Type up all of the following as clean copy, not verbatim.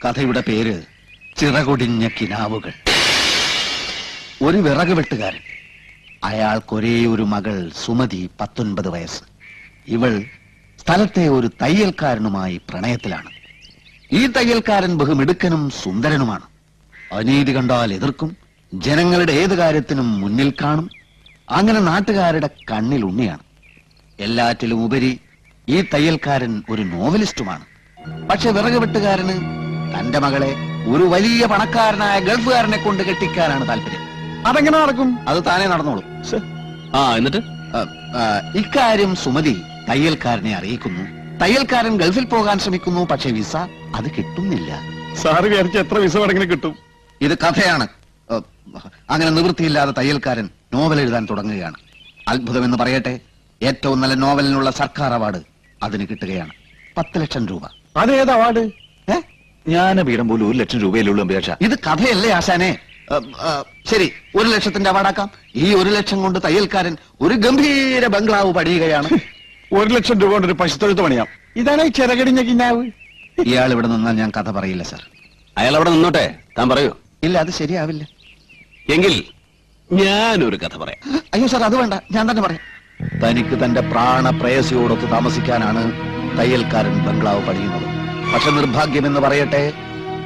കഥയുടെ പേര് ചിറകൊടിഞ്ഞ കിനാവുകൾ. ഒരു വിറക് വെട്ടുകാരൻ, അയാൾക്കൊരേ ഒരു മകൾ സുമതി, 19 വയസ്സ്. ഇവൾ സ്ഥലത്തെ ഒരു തയ്യൽക്കാരനുമായി പ്രണയത്തിലാണ്. ഈ തയ്യൽക്കാരൻ ബഹുമിടുക്കനും സുന്ദരനുമാണ്. അനീതി കണ്ടാൽ എതിർക്കും, ജനങ്ങളുടെ ഏത് കാര്യത്തിനും മുന്നിൽ കാണും. അങ്ങനെ നാട്ടുകാരുടെ കണ്ണിൽ ഉണ്ണിയാണ്. എല്ലാറ്റിലും ഉപരി ഈ തയ്യൽക്കാരൻ ഒരു നോവലിസ്റ്റുമാണ്. പക്ഷെ വിറക് വെട്ടുകാരന് തന്റെ മകളെ ഒരു വലിയ പണക്കാരനായ ഗൾഫുകാരനെ കൊണ്ട് കെട്ടിക്കാനാണ് താല്പര്യം. അതെങ്ങനെ നടക്കും? അത് താനേ നടന്നോളും. എന്നിട്ട് ഇക്കാര്യം സുമതി തയ്യൽക്കാരനെ അറിയിക്കുന്നു. തയ്യൽക്കാരൻ ഗൾഫിൽ പോകാൻ ശ്രമിക്കുന്നു. പക്ഷെ വിസ അത് കിട്ടുന്നില്ല. സാറ് വിചാരിച്ച എത്ര വിസ വേണമെങ്കിലും കിട്ടും. ഇത് കഥയാണ്. അങ്ങനെ നിവൃത്തിയില്ലാതെ തയ്യൽക്കാരൻ നോവൽ എഴുതാൻ തുടങ്ങുകയാണ്. അത്ഭുതമെന്ന് പറയട്ടെ, ഏറ്റവും നല്ല നോവലിനുള്ള സർക്കാർ അവാർഡ് അതിന് കിട്ടുകയാണ്. 10 ലക്ഷം രൂപ. അതേത് അവാർഡ്? ജ്ഞാനപീഠം പോലും 1 ലക്ഷം രൂപയിലുള്ള അപേക്ഷ. ഇത് കഥയല്ലേ ആശാനെ? ശരി, 1 ലക്ഷത്തിന്റെ അവാർഡാക്കാം. ഈ 1 ലക്ഷം കൊണ്ട് തയ്യൽക്കാരൻ ഒരു ഗംഭീര ബംഗ്ലാവ് പണിയുകയാണ്. 1 ലക്ഷം രൂപ കൊണ്ട് ഒരു പശുത്തൊഴുത്ത് പണിയാം. ഇതാണ് ഈ ചിറകടിഞ്ഞ കിനാവ്. ഇയാൾ ഇവിടെ നിന്നാൽ ഞാൻ കഥ പറയില്ല സാർ. അയാൾ അവിടെ നിന്നോട്ടെ, താൻ പറയൂ. ഇല്ല, അത് ശരിയാവില്ല. എങ്കിൽ ഞാനൊരു കഥ പറയാം. അയ്യോ സാർ, അത് വേണ്ട, ഞാൻ തന്നെ പറയാം. തനിക്ക് തന്റെ പ്രാണപ്രേയസിയോടൊത്ത് താമസിക്കാനാണ് തയ്യൽക്കാരൻ ബംഗ്ലാവ് പണിയുന്നത്. പക്ഷെ നിർഭാഗ്യമെന്ന് പറയട്ടെ,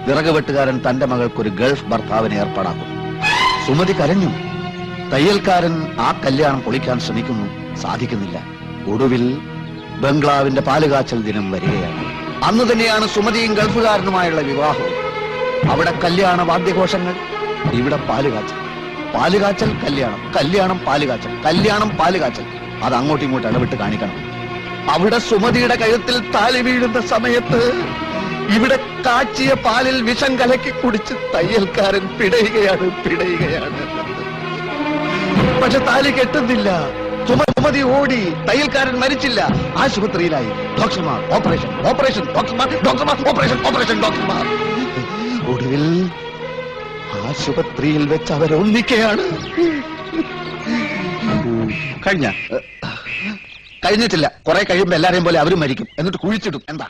വിറക് വെട്ടുകാരൻ തന്റെ മകൾക്കൊരു ഗൾഫ് ഭർത്താവിനെ ഏർപ്പാടാക്കുന്നു. സുമതി കരഞ്ഞു. തയ്യൽക്കാരൻ ആ കല്യാണം പൊളിക്കാൻ ശ്രമിക്കുന്നു, സാധിക്കുന്നില്ല. ഒടുവിൽ ബംഗ്ലാവിന്റെ പാലുകാച്ചൽ ദിനം വരികയാണ്. അന്ന് തന്നെയാണ് സുമതിയും ഗൾഫുകാരനുമായുള്ള വിവാഹവും. അവിടെ കല്യാണ വാദ്യഘോഷങ്ങൾ, ഇവിടെ പാലുകാച്ചൽ. പാലുകാച്ചൽ കല്യാണം, കല്യാണം പാലുകാച്ചൽ, കല്യാണം പാലുകാച്ചൽ. അത് അങ്ങോട്ടും ഇങ്ങോട്ടും ഇടവിട്ട് കാണിക്കണം. അവിടെ സുമതിയുടെ കഴുത്തിൽ താലി വീഴുന്ന സമയത്ത് ഇവിടെ കാച്ചിയ പാലിൽ വിഷം കലക്കി കുടിച്ച് തയ്യൽക്കാരൻ പിടയുകയാണ്. പക്ഷെ താലി കെട്ടുന്നില്ല. സുമതി ഓടി. തയ്യൽക്കാരൻ മരിച്ചില്ല, ആശുപത്രിയിലായി. ഡോക്ടർമാർ ഓപ്പറേഷൻ, ഓപ്പറേഷൻ, ഡോക്ടർമാർ ഓപ്പറേഷൻ, ഓപ്പറേഷൻ, ഡോക്ടർമാർ. ഒടുവിൽ ആശുപത്രിയിൽ വെച്ച് അവരൊന്നിക്കുകയാണ്. കഴിഞ്ഞിട്ടില്ല. കുറെ കഴിയുമ്പോ എല്ലാരെയും പോലെ അവരും മരിക്കും. എന്നിട്ട് കുഴിച്ചിടും. എന്താ?